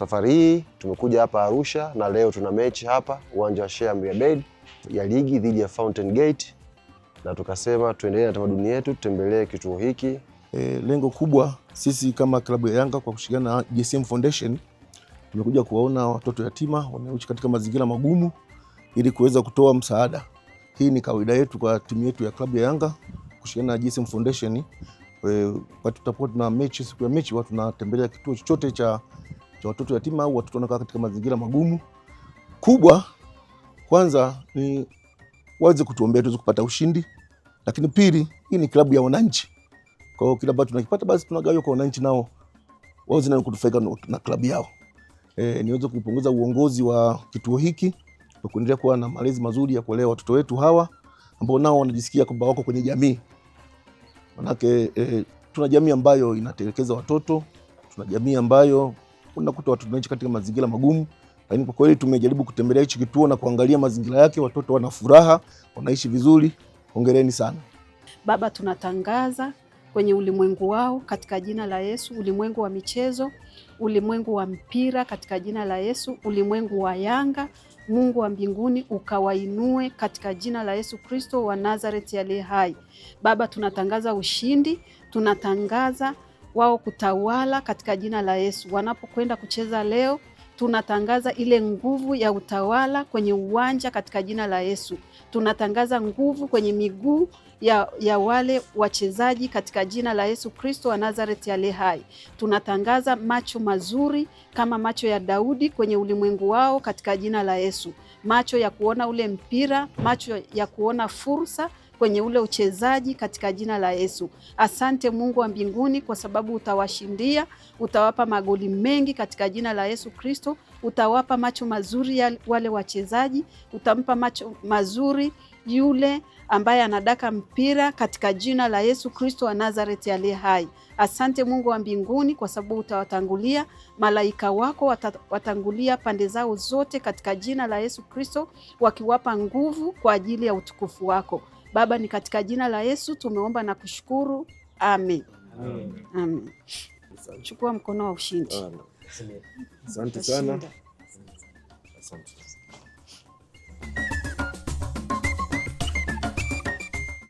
Safari hii tumekuja hapa Arusha na leo tuna mechi hapa uwanja wa Sheikh Amri Abeid ya ligi dhidi ya Fountain Gate, na tukasema tuendelee na tamaduni yetu, tutembelee kituo hiki. Lengo kubwa sisi kama klabu ya Yanga kwa kushirikiana na GSM Foundation tumekuja kuwaona watoto yatima wanaoishi katika mazingira magumu ili kuweza kutoa msaada. Hii ni kawaida yetu kwa timu yetu ya klabu ya Yanga kushirikiana na GSM Foundation. Wakati tutakuwa tuna mechi, siku ya mechi watu tunatembelea kituo chochote cha watoto yatima au watoto wanaokaa katika mazingira magumu. Kubwa kwanza ni waweze kutuombea tuweze kupata ushindi, lakini pili, hii ni klabu ya wananchi. Kwa hiyo kila baada tunakipata basi tunagawa kwa wananchi nao waweze na kunufaika na klabu yao. Niweze kupongeza uongozi wa kituo hiki kwa kuendelea kuwa na malezi mazuri ya kulea watoto wetu hawa ambao nao wanajisikia kwamba wako kwenye jamii. Manake tuna jamii ambayo inatelekeza watoto, tuna jamii ambayo unakuta watoto wanaishi katika mazingira magumu. Lakini kwa kweli tumejaribu kutembelea hichi kituo na kuangalia mazingira yake, watoto wana furaha, wanaishi vizuri. Hongereni sana. Baba, tunatangaza kwenye ulimwengu wao katika jina la Yesu, ulimwengu wa michezo, ulimwengu wa mpira katika jina la Yesu, ulimwengu wa Yanga, Mungu wa mbinguni ukawainue katika jina la Yesu Kristo wa Nazareti aliye hai. Baba, tunatangaza ushindi, tunatangaza wao kutawala katika jina la Yesu. Wanapokwenda kucheza leo, tunatangaza ile nguvu ya utawala kwenye uwanja katika jina la Yesu. Tunatangaza nguvu kwenye miguu ya wale wachezaji katika jina la Yesu Kristo wa Nazareti aliye hai. Tunatangaza macho mazuri kama macho ya Daudi kwenye ulimwengu wao katika jina la Yesu. Macho ya kuona ule mpira, macho ya kuona fursa kwenye ule uchezaji katika jina la Yesu. Asante Mungu wa mbinguni kwa sababu utawashindia, utawapa magoli mengi katika jina la Yesu Kristo, utawapa macho mazuri ya wale wachezaji, utampa macho mazuri yule ambaye anadaka mpira katika jina la Yesu Kristo wa Nazareti aliye hai. Asante Mungu wa mbinguni kwa sababu utawatangulia, malaika wako watangulia pande zao zote katika jina la Yesu Kristo, wakiwapa nguvu kwa ajili ya utukufu wako. Baba, ni katika jina la Yesu tumeomba na kushukuru. Amen. Amen. Amen. Chukua mkono wa ushindi. Asante sana. Asante.